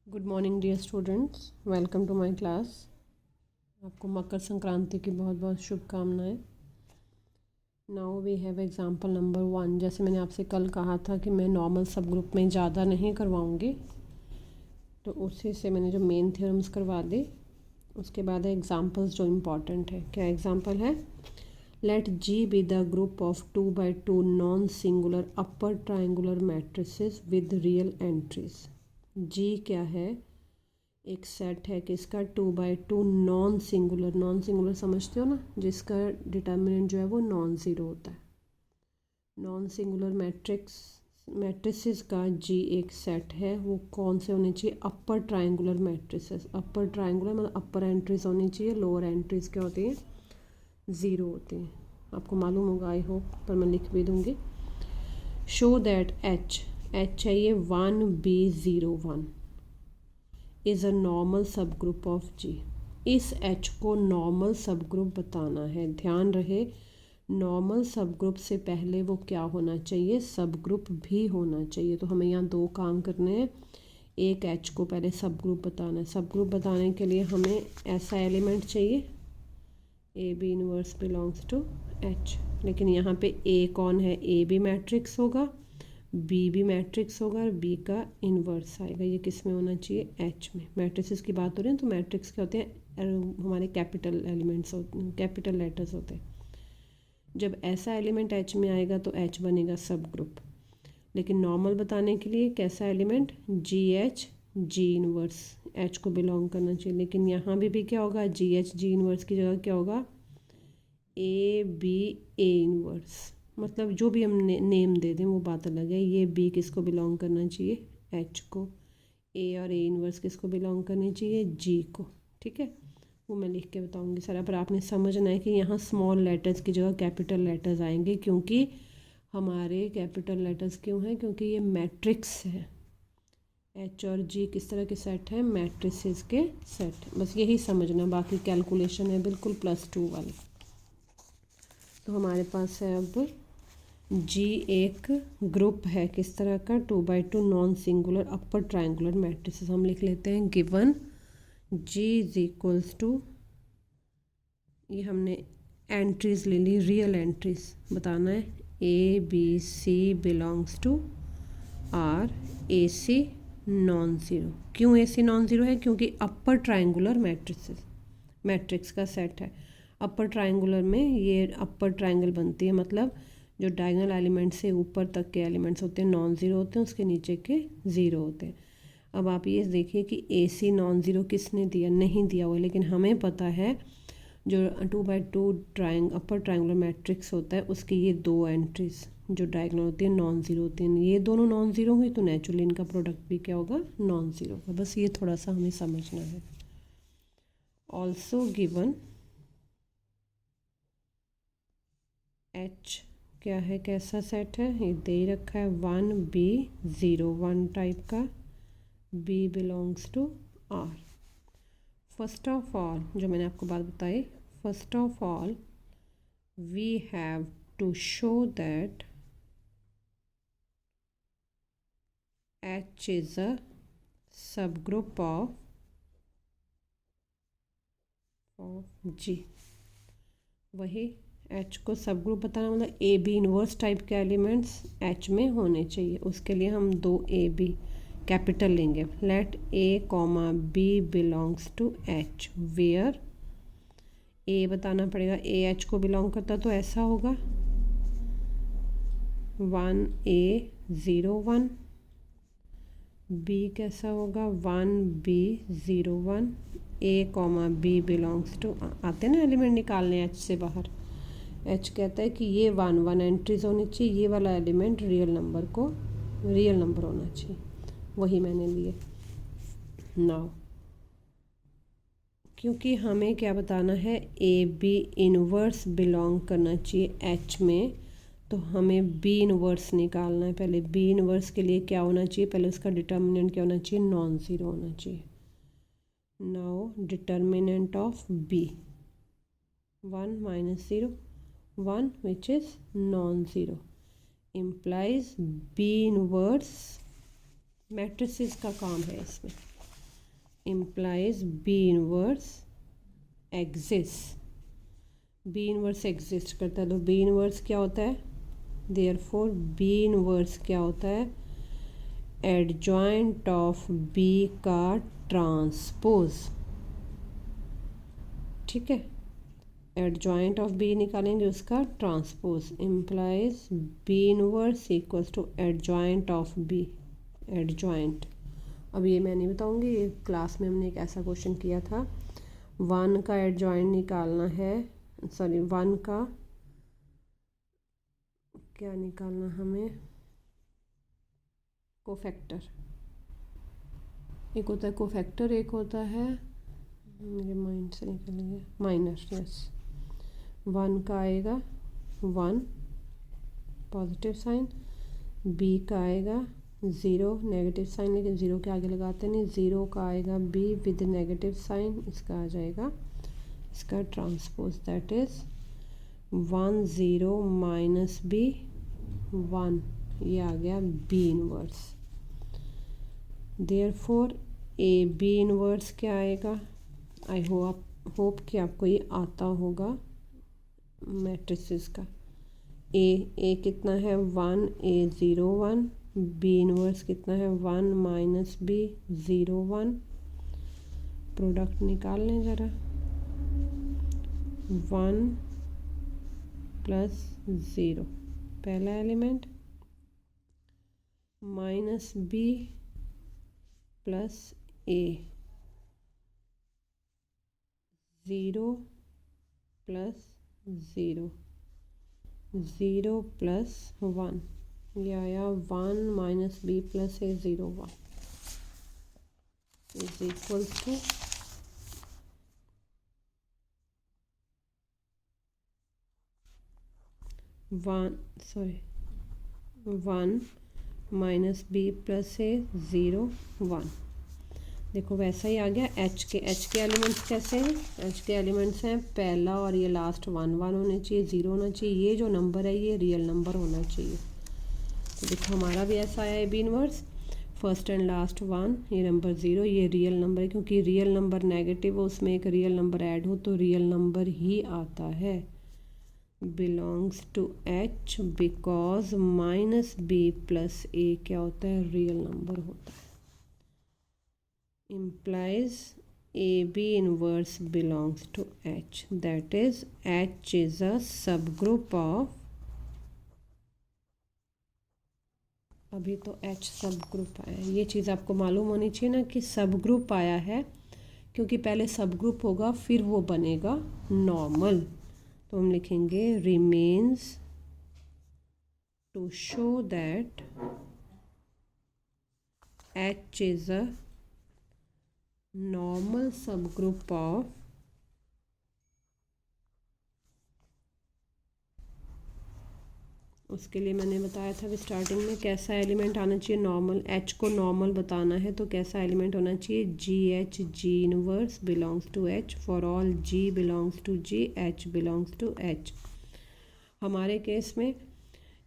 Good morning dear students, welcome to my class. आपको मकर संक्रांति की बहुत बहुत शुभकामनाएं। Now we have example number 1। जैसे मैंने आपसे कल कहा था कि मैं नॉर्मल सब ग्रुप में ज़्यादा नहीं करवाऊंगी, तो उसी से मैंने जो मेन थ्योरम्स करवा दी, उसके बाद है एग्जांपल्स जो इम्पॉर्टेंट है। क्या एग्जांपल है? Let G be the group of 2x2 non singular upper triangular matrices with real entries. G क्या है? एक सेट है किसका? 2x2 non singular. Non singular समझते हो ना, जिसका डिटर्मिनेंट जो है वो नॉन ज़ीरो होता है। नॉन सिंगुलर मैट्रिसेस का जी एक सेट है। वो कौन से होने चाहिए? अपर ट्राइंगुलर मैट्रिसेस। अपर ट्राइंगुलर मतलब अपर एंट्रीज होनी चाहिए, लोअर एंट्रीज क्या होती हैं? ज़ीरो होती हैं। आपको मालूम होगा आई होप, पर मैं लिख भी दूँगी। शो दैट एच चाहिए 1B01 इज़ अ नॉर्मल सब ग्रुप ऑफ जी। इस एच को नॉर्मल सब ग्रुप बताना है। ध्यान रहे, नॉर्मल सब ग्रुप से पहले वो क्या होना चाहिए? सब ग्रुप भी होना चाहिए। तो हमें यहाँ दो काम करने हैं। एक एच को पहले सब ग्रुप बताना है। सब ग्रुप बताने के लिए हमें ऐसा एलिमेंट चाहिए A B inverse belongs to H. लेकिन यहाँ पे ए कौन है? ए बी मैट्रिक्स होगा, बी भी मैट्रिक्स होगा और बी का इन्वर्स आएगा। ये किस में होना चाहिए? एच में। मैट्रिसेस की बात हो रही है तो मैट्रिक्स क्या होते हैं? हमारे कैपिटल एलिमेंट्स होते हैं, कैपिटल लेटर्स होते हैं। जब ऐसा एलिमेंट एच में आएगा तो एच बनेगा सब ग्रुप। लेकिन नॉर्मल बताने के लिए कैसा एलिमेंट? जी एच जी इनवर्स एच को बिलोंग करना चाहिए। लेकिन यहाँ भी क्या होगा? जी एच जी इनवर्स की जगह क्या होगा? A B A inverse. मतलब जो भी हम नेम दे दें वो बात अलग है। ये बी किसको बिलोंग करना चाहिए? एच को। ए और ए इनवर्स किसको बिलोंग करनी चाहिए? जी को। ठीक है, वो मैं लिख के बताऊंगी सारा। पर आपने समझना है कि यहाँ स्मॉल लेटर्स की जगह कैपिटल लेटर्स आएंगे। क्योंकि हमारे कैपिटल लेटर्स क्यों हैं? क्योंकि ये मैट्रिक्स है। एच और जी किस तरह के सेट हैं? मैट्रिसेस के सेट। बस यही समझना, बाकी कैलकुलेशन है बिल्कुल +2 वाली। तो हमारे पास है अब जी एक ग्रुप है किस तरह का? 2x2 non singular upper triangular matrices. हम लिख लेते हैं given G is equals to, ये हमने एंट्रीज ले ली, रियल एंट्रीज बताना है। A B C belongs to R, A C non zero. क्यों ए सी नॉन ज़ीरो है? क्योंकि अपर ट्राइंगुलर मैट्रिक्स का सेट है। अपर ट्राइंगुलर में ये अपर ट्राइंगल बनती है, मतलब जो डायगोनल एलिमेंट से ऊपर तक के एलिमेंट्स होते हैं नॉन ज़ीरो होते हैं, उसके नीचे के ज़ीरो होते हैं। अब आप ये देखिए कि ए सी नॉन ज़ीरो किसने दिया? नहीं दिया हुआ। लेकिन हमें पता है जो 2x2 अपर ट्राइंगुलर मैट्रिक्स होता है उसकी ये दो एंट्रीज जो डायगोनल होती है नॉन ज़ीरो होती हैं। ये दोनों नॉन ज़ीरो हुई तो नेचुरली इनका प्रोडक्ट भी क्या होगा? नॉन ज़ीरो होगा। बस ये थोड़ा सा हमें समझना है। ऑल्सो गिवन एच क्या है? कैसा सेट है? ये दे ही रखा है 1B01 टाइप का। B belongs to R. First of all जो मैंने आपको बात बताई, first of all we have to show that H is a subgroup of G। वही H को सबग्रुप बताना मतलब ए बी इनवर्स टाइप के एलिमेंट्स H में होने चाहिए। उसके लिए हम दो ए बी कैपिटल लेंगे। Let A comma B belongs to H, where A बताना पड़ेगा। ए एच को बिलोंग करता तो ऐसा होगा 1A01। बी कैसा होगा? 1B01। A comma B belongs to, आते ना एलिमेंट निकालने एच से बाहर। एच कहता है कि ये 1 एंट्रीज होनी चाहिए, ये वाला एलिमेंट रियल नंबर होना चाहिए। वही मैंने लिए। नाउ क्योंकि हमें क्या बताना है? ए बी इनवर्स बिलोंग करना चाहिए एच में, तो हमें बी इनवर्स निकालना है। पहले बी इनवर्स के लिए क्या होना चाहिए? पहले उसका डिटर्मिनेंट क्या होना चाहिए? नॉन ज़ीरो होना चाहिए। Now determinant of B 1 - 0 1 which is non zero implies B inverse. Matrices का काम है इसमें। Implies B inverse exist, B inverse exist करता है। तो बी इनवर्स क्या होता है, देयरफॉर बी इनवर्स क्या होता है, एडजॉइंट ऑफ बी का ट्रांसपोज। ठीक है, एडजॉइंट ऑफ बी निकालेंगे उसका transpose, implies B inverse equals to adjoint of B, adjoint. अब ये मैं नहीं बताऊंगी, ये क्लास में हमने एक ऐसा क्वेश्चन किया था, 1 का एडजॉइंट निकालना है, सॉरी 1 का क्या निकालना हमें, कोफैक्टर। एक होता है कोफैक्टर, एक होता है, मेरे माइंड से निकल गया, माइनर। यस, 1 का आएगा 1 पॉजिटिव साइन, बी का आएगा 0 नेगेटिव साइन, लेकिन 0 के आगे लगाते नहीं, 0 का आएगा बी विद नेगेटिव साइन, इसका आ जाएगा इसका transpose, that is 1 0 minus B 1, ये आ गया B inverse. Therefore A B inverse क्या आएगा, आई होप कि आपको ये आता होगा मैट्रिसेस का। ए कितना है 1, ए 0 1, बी इनवर्स कितना है 1 माइनस बी 0 1, प्रोडक्ट निकाल लें ज़रा, 1 प्लस 0 पहला element, minus B plus A, 0 plus 0, 0 plus 1, ये आया 1 minus B plus A 0 1 is equals to 1 minus B plus A 0 1। देखो वैसा ही आ गया। एच के एलिमेंट्स कैसे हैं, एच के एलिमेंट्स हैं पहला और ये लास्ट 1 1 होने चाहिए, 0 होना चाहिए, ये जो नंबर है ये रियल नंबर होना चाहिए। तो देखो हमारा भी ऐसा आया है B inverse, first and last 1, ये नंबर 0, ये रियल नंबर है, क्योंकि रियल नंबर नेगेटिव हो उसमें एक रियल नंबर ऐड हो तो रियल नंबर ही आता है, belongs to H, because minus B plus A क्या होता है, रियल नंबर होता है। implies AB inverse belongs to H, that is H is a subgroup of, अभी तो H सबग्रुप आया है, ये चीज़ आपको मालूम होनी चाहिए ना कि सबग्रुप आया है, क्योंकि पहले सबग्रुप होगा फिर वो बनेगा नॉर्मल। तो हम लिखेंगे remains to show that H is a normal subgroup of उसके लिए मैंने बताया था स्टार्टिंग में कैसा एलिमेंट आना चाहिए नॉर्मल, एच को नॉर्मल बताना है तो कैसा एलिमेंट होना चाहिए, G H G inverse belongs to H, for all G belongs to G, H belongs to H. हमारे केस में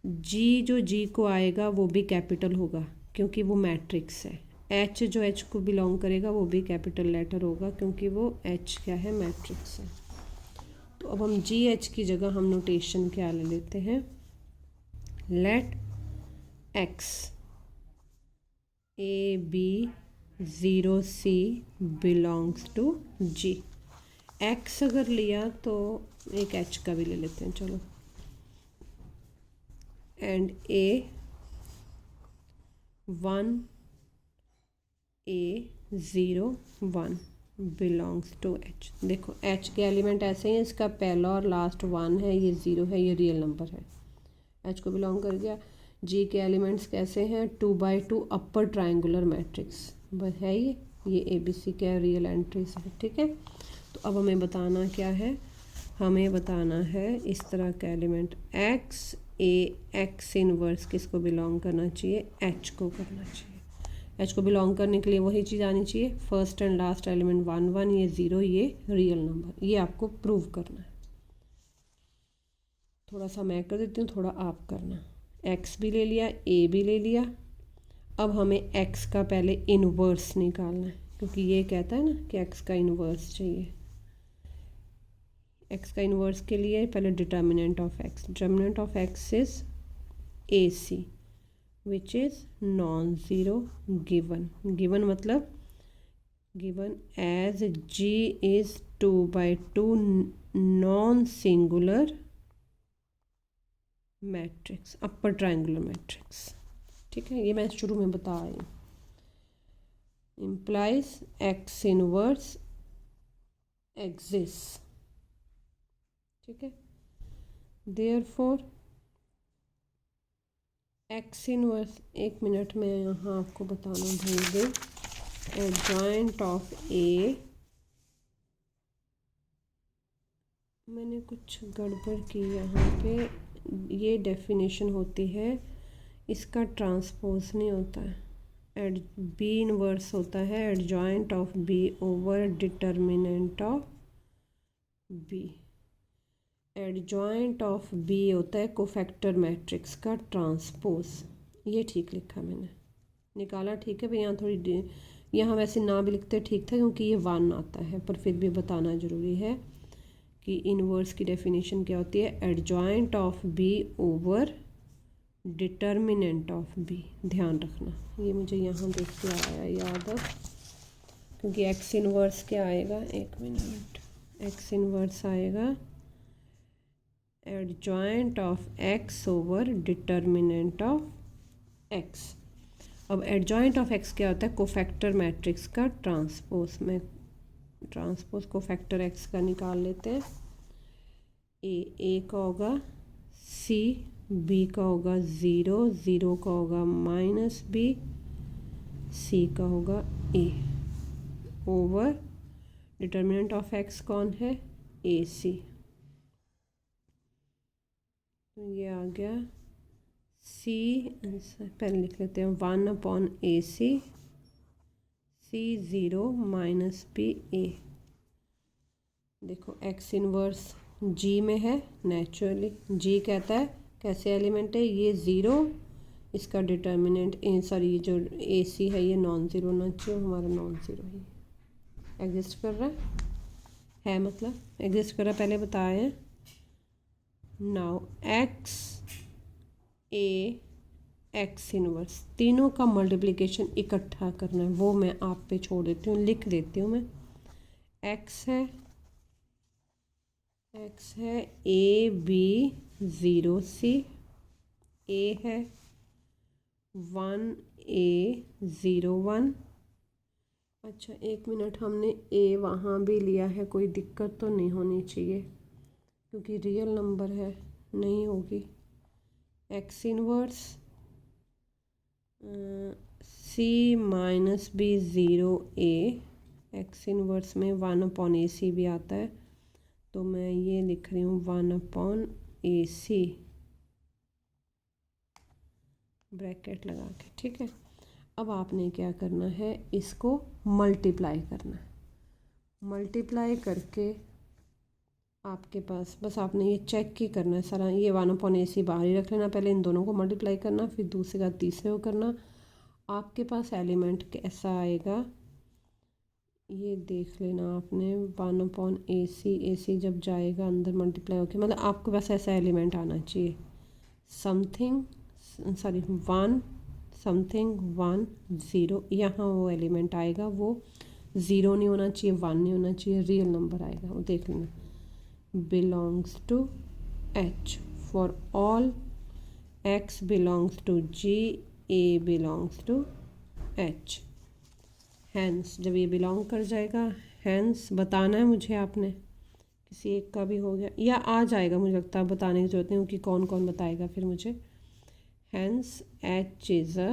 जी जो जी को आएगा वो भी कैपिटल होगा क्योंकि वो मैट्रिक्स है, एच जो एच को बिलोंग करेगा वो भी कैपिटल लेटर होगा क्योंकि वो एच क्या है, मैट्रिक्स है। तो अब हम जी एच की जगह हम नोटेशन क्या ले लेते हैं, let X A B 0 C belongs to G. X अगर लिया तो एक एच का भी ले लेते हैं चलो, and A 1 A 0 1 belongs to H. देखो एच के एलिमेंट ऐसे हैं, इसका पहला और लास्ट 1 है, ये 0 है, ये रियल नंबर है, एच को बिलोंग कर गया। जी के एलिमेंट्स कैसे हैं, 2x2 अपर ट्रायंगुलर मैट्रिक्स बस है, ये ए बी सी क्या रियल एंट्रीज है, ठीक है। तो अब हमें बताना क्या है, हमें बताना है इस तरह का एलिमेंट एक्स ए एक्स इनवर्स किसको बिलोंग करना चाहिए, एच को करना चाहिए। एच को बिलोंग करने के लिए वही चीज़ आनी चाहिए, फर्स्ट एंड लास्ट एलिमेंट 1 1, ये 0, ये रियल नंबर, ये आपको प्रूव करना है। थोड़ा सा मैं कर देती हूँ, थोड़ा आप करना। एक्स भी ले लिया, ए भी ले लिया, अब हमें एक्स का पहले इनवर्स निकालना है। क्योंकि ये कहता है ना कि एक्स का इन्वर्स चाहिए। एक्स का इन्वर्स के लिए पहले determinant of X is A C which is non zero given मतलब given as G is 2/2 non singular matrix, upper triangular matrix. ठीक है, ये मैं शुरू में बता रही हूँ। Implies X inverse exist. ठीक है, देयरफॉर एक्स इनवर्स, एक मिनट में यहाँ आपको बताना भूल गई, एडजॉइंट ऑफ ए, मैंने कुछ गड़बड़ की यहाँ पे, ये डेफिनेशन होती है, इसका ट्रांसपोज नहीं होता है, एड बी इनवर्स होता है adjoint of B over determinant of B. Adjoint of B होता है कोफैक्टर मैट्रिक्स का ट्रांसपोज। ये ठीक लिखा मैंने, निकाला ठीक है भाई। यहाँ थोड़ी, यहाँ वैसे ना भी लिखते ठीक था क्योंकि ये 1 आता है, पर फिर भी बताना ज़रूरी है कि इनवर्स की डेफिनेशन क्या होती है, adjoint of B over determinant of B. ध्यान रखना, ये मुझे यहाँ देख के आया याद अब, क्योंकि एक्स इनवर्स क्या आएगा, एक मिनट, एक्स इनवर्स आएगा adjoint of x over determinant of x. अब एडजॉइंट ऑफ एक्स क्या होता है, कोफैक्टर मैट्रिक्स का ट्रांसपोज। में ट्रांसपोज कोफैक्टर एक्स का निकाल लेते हैं। ए का होगा सी, बी का होगा 0, 0 का होगा माइनस बी, सी का होगा ए, ओवर डिटर्मिनेंट ऑफ एक्स कौन है, ए सी। तो ये आ गया सी, पहले लिख लेते हैं 1/AC, सी 0 माइनस बी ए। देखो एक्स इनवर्स जी में है, नेचुरली जी कहता है कैसे एलिमेंट है, ये 0, इसका डिटर्मिनेंट सॉरी ये जो ए सी है ये नॉन ज़ीरो होना चाहिए, हमारा नॉन ज़ीरो ही एग्जिस्ट कर रहा है मतलब एग्जिस्ट कर रहा है, पहले बताया है। नाउ एक्स ए एक्स इनवर्स, तीनों का मल्टीप्लिकेशन इकट्ठा करना है, वो मैं आप पे छोड़ देती हूँ, लिख देती हूँ मैं। एक्स है ए बी 0 सी, ए है 1A 0 1। अच्छा एक मिनट, हमने ए वहाँ भी लिया है, कोई दिक्कत तो नहीं होनी चाहिए क्योंकि रियल नंबर है, नहीं होगी। X inverse C minus B 0 ए, एक्स इनवर्स में 1/AC भी आता है, तो मैं ये लिख रही हूँ 1/AC ब्रैकेट लगा के। ठीक है, अब आपने क्या करना है, इसको मल्टीप्लाई करना है। मल्टीप्लाई करके आपके पास बस आपने ये चेक ही करना है सारा, ये 1/AC बाहर ही रख लेना, पहले इन दोनों को मल्टीप्लाई करना, फिर दूसरे का तीसरे को करना। आपके पास एलिमेंट कैसा आएगा ये देख लेना आपने, 1/AC जब जाएगा अंदर मल्टीप्लाई होके, मतलब आपके पास ऐसा एलिमेंट आना चाहिए, समथिंग सॉरी 1 समथिंग 1 0, यहाँ वो एलिमेंट आएगा, वो 0 नहीं होना चाहिए, 1 नहीं होना चाहिए, रियल नंबर आएगा, वो देख लेना। Belongs to H for all X belongs to G, A belongs to H। Hence जब ये बिलोंग कर जाएगा, हैंस बताना है मुझे आपने, किसी एक का भी हो गया या आ जाएगा, मुझे लगता है बताने की जरूरत नहीं क्योंकि कौन कौन बताएगा फिर मुझे। Hence H is a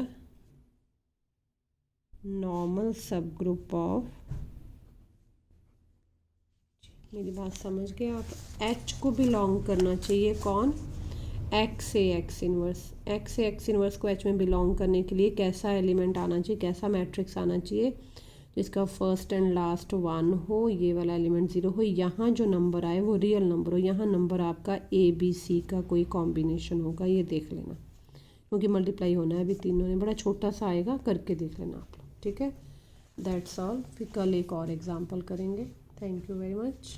normal subgroup of, मेरी बात समझ गए आप, H को बिलोंग करना चाहिए कौन, X से X इनवर्स, X से X इनवर्स को H में बिलोंग करने के लिए कैसा एलिमेंट आना चाहिए, कैसा मैट्रिक्स आना चाहिए जिसका फर्स्ट एंड लास्ट 1 हो, ये वाला एलिमेंट 0 हो, यहाँ जो नंबर आए वो रियल नंबर हो, यहाँ नंबर आपका ABC का कोई कॉम्बिनेशन होगा, ये देख लेना क्योंकि मल्टीप्लाई होना है अभी तीनों ने, बड़ा छोटा सा आएगा, करके देख लेना आप लोग। ठीक है, दैट्स ऑल, फिर कल एक और एग्ज़ाम्पल करेंगे। Thank you very much.